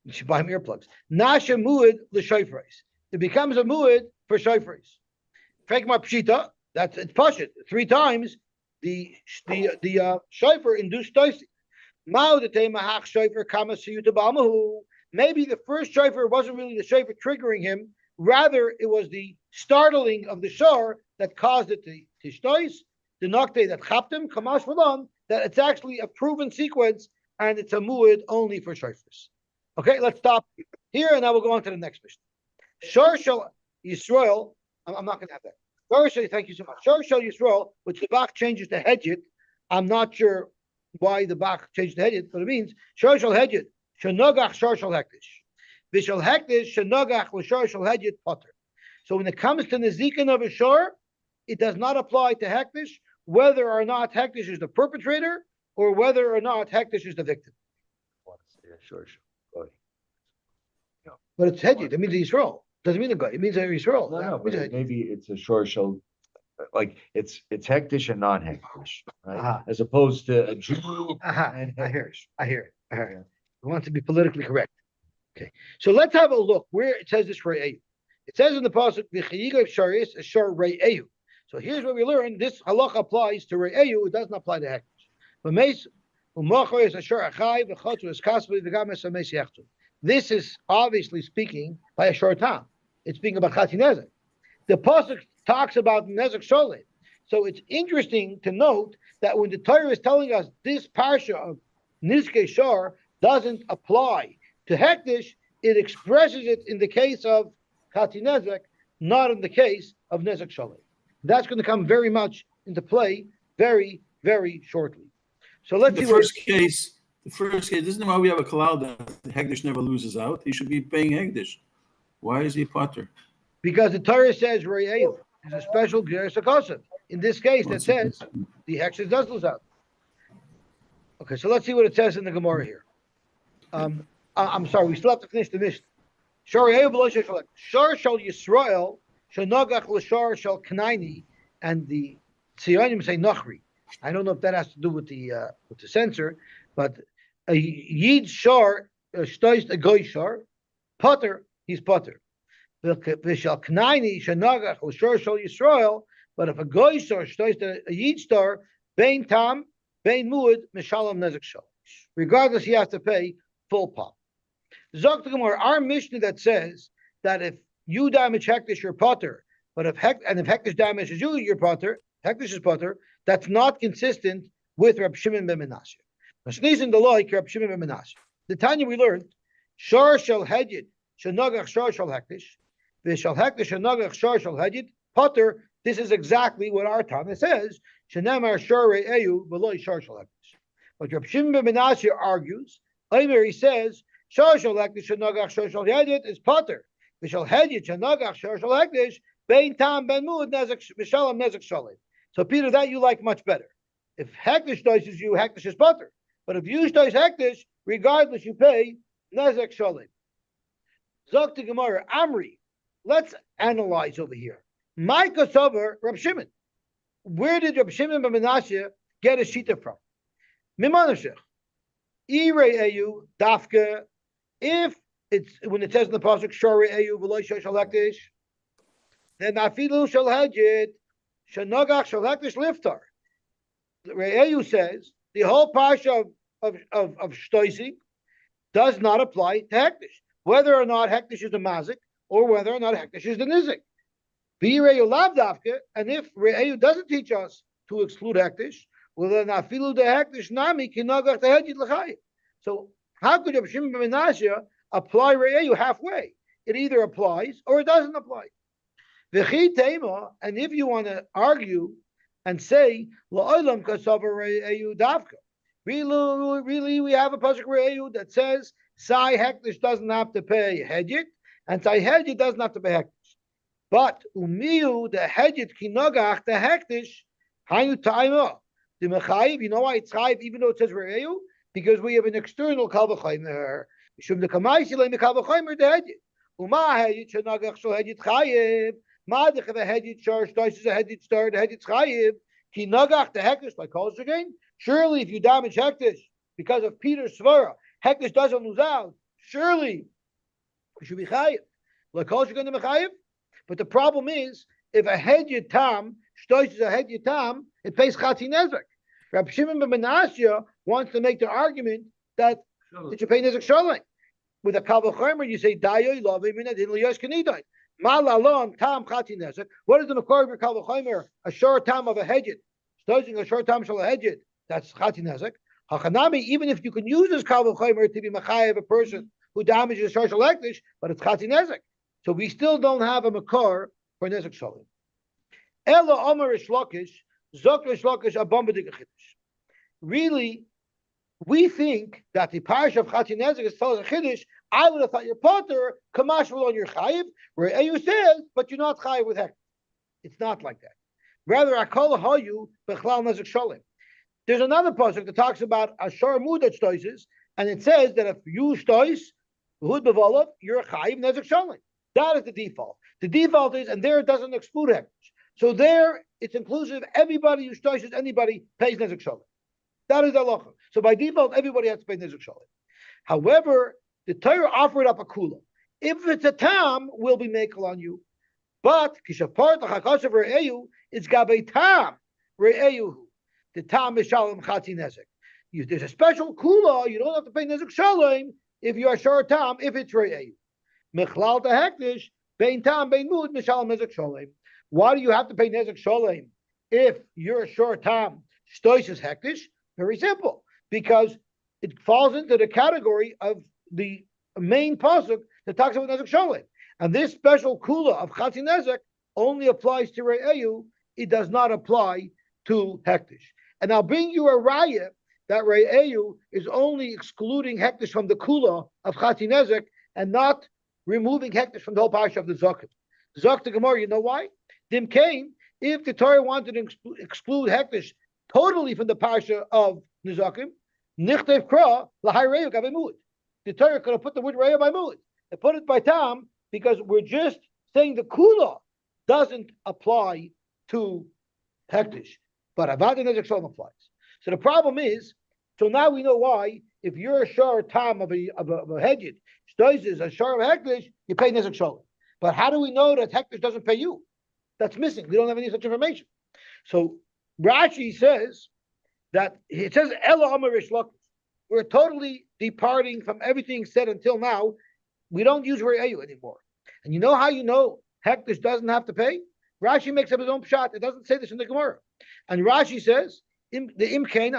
You should buy him earplugs. Nasha muad l'shofars. It becomes a muad for shofars. Fekma pshita. That's it's pashut 3 times. The shofar induced toisting. Mao the temahach shofar kama siyuta b'amahu. Maybe the first shofar wasn't really the shofar triggering him. Rather, it was the startling of the shor that caused it to shtois. The nocte that chapped him, kamash v'lan, that it's actually a proven sequence and it's a muad only for shofars. Okay, let's stop here and now we'll go on to the next mission. Shor shall Yisrael. I'm not going to have that. Thank you so much. Shor Shel Yisrael, which the Bach changes to Hedjit. I'm not sure why the Bach changed to Hedjit, but it means Shor Shel Hedjit, Shenogach Shor Shel Hektish. Vishal Hektish, Shenogach L'Shor Shel Hedjit Potter. So when it comes to Nezikin of a shor, it does not apply to Hektish, whether or not Hektish is the perpetrator or whether or not Hektish is the victim. But it's Hedjit. It means Yisrael. Doesn't mean a guy. It means a Yisrael. No, but maybe it's a short show, like it's hectish and non-hectish, right? As opposed to a Jew. I hear it. I want to be politically correct. Okay, so let's have a look where it says this for Re'eyu. It says in the pasuk v'chayigav sharis ashar Re'eyu. So here's what we learn: this halacha applies to Re'eyu. It doesn't apply to hektish. But meis u'machor is ashar achai v'chotzu is kasvei v'gam es hameis yachtu. This is obviously speaking by a short time. It's speaking about Chati Nezek. The pasuk talks about Nezek Sholem. So it's interesting to note that when the Torah is telling us this parsha of Nizke Shor doesn't apply to Hektish, it expresses it in the case of Chati Nezek, not in the case of Nezek Sholem. That's going to come very much into play very, very shortly. So let's The see first case, isn't it why we have a cloud that Hegdish never loses out? He should be paying Hegdish. Why is he potter? Because the Torah says Re'eyu is a special Geras HaKosav. In this case, that says the Hektish does lose out. Okay, so let's see what it says in the Gemara here. I'm sorry, we still have to finish the Mishnah. Shor Shel Yisrael, Shenogach L'Shor Shel Knaini, and the Tziyonim say Nachri. I don't know if that has to do with the censor, but a Yid Shor Shtois a Goy Shor, Potter, he's Potter. V'Shel Knaini Shenogach L'Shor Shel Yisrael, but if a Goy Shor Shtois a Yid Shor, Bein Tam, Bein Muad, Mishalom Nezek Shol. Regardless, he has to pay full pop. Zok the Gemara, our Mishnah that says that if you damage Hektish, you're Potter, but if Hektish damages you, you're Potter, Hektish is Potter, that's not consistent with Reb Shimon ben Menashe. Sneezing the like Reb Shimon ben Menashe. The Tanya we learned, Shor Shel Hedjid, Shenogach Shor Shel Hektish, V'Shel Hektish Shenogach Shor Shel Hedjid, Potter, this is exactly what our Tanya says, Shenemar Shor Re'eyu V'Loi Shor Shel Hektish. But Reb Shimon ben Menashe argues, he says, Shor Shel Hektish Shenogach Shor Shel Hedjid is Potter. V'Shel Hedjid Shenogach Shor Shel Hektish, Bein Tam Ben Muad Nezek Mishalom Nezek Sholem. So Peter, that you like much better. If Hektish does you, Hektish is Potter. But if you does Hektish, regardless, you pay Nezek Sholem. Zok to Gemara, Amri. Let's analyze over here. Micah Sober, Reb Shimon. Where did Reb Shimon ben Menashe get a shita from? Mimanashech. Ire'eyu dafka. If it's when it says in the pasuk Shore'eyu v'lo shel hektish, then afilu shel hedjit shenogach shel hektish liftar. Re'eyu says the whole parsha of shtoisi does not apply to hektish, whether or not hektish is the mazik or whether or not hektish is the nizik. V'Re'eyu lav dafka, and if Re'eyu doesn't teach us to exclude hektish, well then afilu de hektish nami kinogach de hedjit l'chayim. So how could Reb Shimon ben Menashe apply Re'eyu halfway? It either applies or it doesn't apply. V'chi tema, and if you want to argue and say la'olam kasav Re'eyu davka, really we have a pasuk Re'eyu that says Sai hektish doesn't have to pay hedjit, and Sai hedjit doesn't have to pay hektish. But umiu the hedjit kinogach the hektish hayu taima the mechayiv. You know why it's chayiv even though it says Re'eyu? Because we have an external kal v'chaymer. Shum the kamayis le kal v'chaymer the hedjit. Uma hedjit shenagach shel hedjit chayiv. Ma the hedjit shor shtois is a hedjit star the hedjit chayiv. Ki nagach the hektish like calls again. Surely, if you damage hektish because of Peter's svara, hektish doesn't lose out. Surely, you should be chayiv. Like calls again the mechayiv. But the problem is, if a hedjit tam shtois is a hedjit tam, it pays chati nezek. Reb Shimon ben Menashe wants to make the argument that it should pay nezek sholem. With a kal v'chomer, you say dayoy lovei min adin liyos kenidai. Malalon tam chati nezek. What is the makor for kal v'chomer? A short tam of a hedjit. Stoizing a short tam shel a hedjit. That's chati nezek. Hachanami, even if you can use this kal v'chomer to be machayev a person who damages shor shel hektish, but it's chati nezek. So we still don't have a makor for nezek sholem. Ela Omer Rish Lakish, Zok Rish Lakish Abamba de Chiddush. Really, we think that the parish of Chatzin Nezek is telling us a Chiddush. I would have thought your potter, Kamash will on your Chayiv, where Ayu says, but you're not Chayiv with Hektish. It's not like that. Rather, Akol Hayu Bechlal Nezek Sholim. There's another pasuk that talks about Ashar Mudat Stoises, and it says that if you stois, Hud Bevolov, you're Chayiv Nezek Sholim. That is the default. The default is, and there it doesn't exclude Hektish. So there, it's inclusive. Everybody who stoises, anybody pays Nezek Sholim. That is halacha. So by default, everybody has to pay Nezek Sholim. However, the Torah offered up a kula. If it's a tam, we'll be makel on you. But kishapart hachakasav re'eyu, it's gabei tam re'eyu. The tam is shalom chatzi nezek. There's a special kula. You don't have to pay Nezek Sholim if you are shor tam. If it's re'eyu, mechlal tehektish bein tam bein mud mishalom Nezek Sholim. Why do you have to pay Nezek Sholim if you're a shor tam? Stois is hektish. Very simple, because it falls into the category of the main pasuk that talks about Nezek Sholim. And this special kula of Chatzi Nezek only applies to Re'eyu. It does not apply to Hektish. And I'll bring you a raya that Re'eyu is only excluding Hektish from the kula of Chatzi Nezek and not removing Hektish from the whole parsha of the Zakim. Zok the Gemara, you know why? Dim Kain, if the Torah wanted to exclude Hektish totally from the parsha of Nizakim, Nichtev Kra, Lahai Re'eyu Gavimud. The Torah could have put the word Re'eyu by Mud. They put it by Tam, because we're just saying the kula doesn't apply to Hektish, but Avad Nezek Sholim applies. So the problem is, so now we know why, if you're a shor tam of a hedged, Shtois is a shor of Hektish, you pay Nezek Sholim. But how do we know that Hektish doesn't pay you? That's missing. We don't have any such information. So Rashi says that, it says Ela Amar Rish Lakish. We're totally departing from everything said until now. We don't use Re'eyu anymore. And you know how you know Hektish doesn't have to pay? Rashi makes up his own pshat. It doesn't say this in the Gemara. And Rashi says, the Imkain,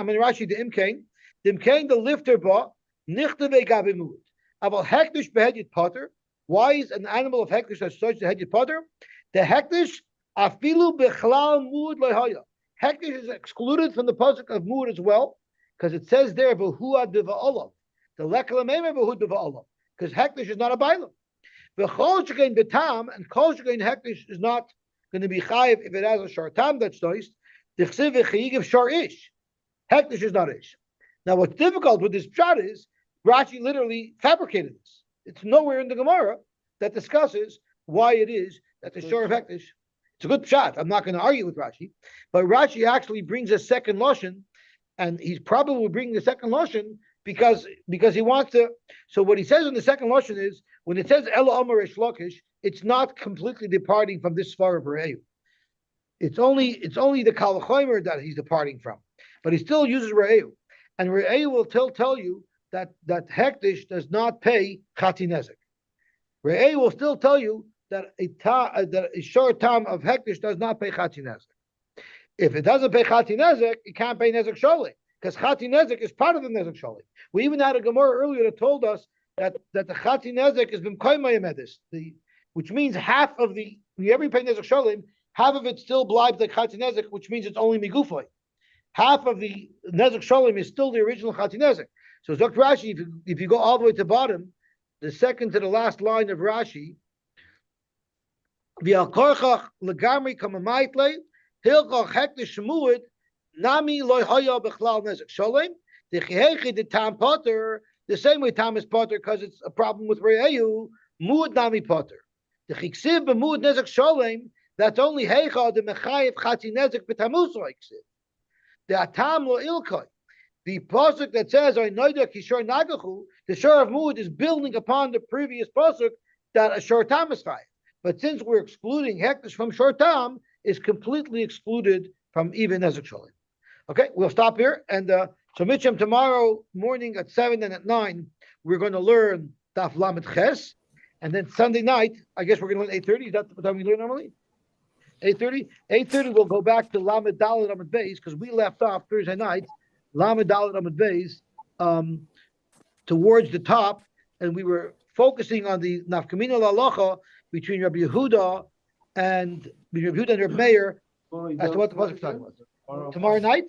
the Imkain, the lifter ba, nichteve gabimud. About Hektish behedit potter. Why is an animal of Hektish as such the hedit potter? The Hektish, afilu bechlal mud lehaya. Hektish is excluded from the pasuk of mud as well, because it says there, v'hua deva'olav. The lekalameme v'hu deva'olav. Because Hektish is not a bailam. V'chol shekein betam, and kol shekein Hektish is not going to be chayiv if it has a shor tam that's toist. Dichsiv v'chayiv shor ish. Hektish is not ish. Now what's difficult with this pshat is, Rashi literally fabricated this. It's nowhere in the Gemara that discusses why it is that the shor of Hektish, it's a good pshat. I'm not going to argue with Rashi, but Rashi actually brings a second lashon, and he's probably bringing the second lashon because he wants to. So what he says in the second lashon is, when it says Ela Amar Rish Lakish, it's not completely departing from this svar of Re'eyu. It's only the Kal V'chomer that he's departing from, but he still uses Re'eyu, and Re'eyu will tell you that Hektish does not pay Chatzi Nezek. Re'eyu will still tell you that a short time of Hektish does not pay Chatzi Nezek. If it doesn't pay Chatzi Nezek, it can't pay Nezek Sholim, because Chatzi Nezek is part of the Nezek Sholim. We even had a Gemara earlier that told us that the Chatzi Nezek is b'mkoyma yemedis, which means half of the, whenever you pay Nezek Sholim, half of it still blibes like Chatzi Nezek, which means it's only migufay. Half of the Nezek Sholim is still the original Chatzi Nezek. So Dr. Rashi, if you go all the way to the bottom, the second to the last line of Rashi, V'alkorchach legamri kamamaitle hilchach hektish shmuid nami loy haya bechlal nezek sholim the the tam potter the same way tam is potter because it's a problem with re'eyu muad nami potter the chiksiv b'muad nezek sholim that's only heicha the mechayev chatzi nezek b'tamus oiksiv the atam lo ilkoi. The pasuk that says "Oinoida kishor nagachu," the shor of muad is building upon the previous pasuk that a shor tam is chayev. But since we're excluding Hektish from shor tam, is completely excluded from even Nezek Sholim. Okay, we'll stop here. And so Mitcham, tomorrow morning at 7 and at 9, we're going to learn Daf Lamed Ches. And then Sunday night, I guess we're going to learn 8:30. Is that the time we learn normally? 8:30? 8:30 we'll go back to Lamed Dalet Lamed Beis, because we left off Thursday night, Lamed Dalet Lamed Beis, towards the top, and we were focusing on the Nafkamina Lalacha between Rabbi Yehuda and Rabbi Meir That's what the pasuk talking about. Tomorrow night,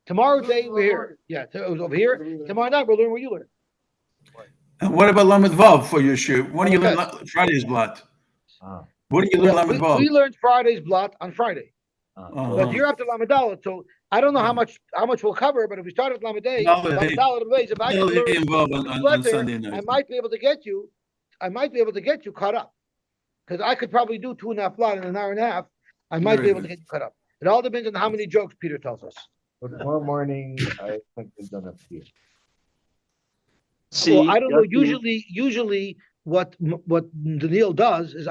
tomorrow day we're here. Yeah, it was over here. Tomorrow night we'll learn what you learn. And what about Lamed Vav for your shoe? When do you Okay. learn Friday's blot? Ah, What do you learn Well, Lamed we Vav? learned Friday's blot on Friday, Uh-huh. but you're after Lamadal, so I don't know how much we'll cover. But if we start at Lamaday, Lamed Lamadal, if I can learn involved on letter, Sunday night. I might be able to get you. I might be able to get you caught up, because I could probably do 2.5 blot in an hour and a half. I might Very be able good. to get you caught up. It all depends on how many jokes Peter tells us. so tomorrow morning, I think we've done up here. See, Well, I don't know. Yossi- Usually, what Daniil does is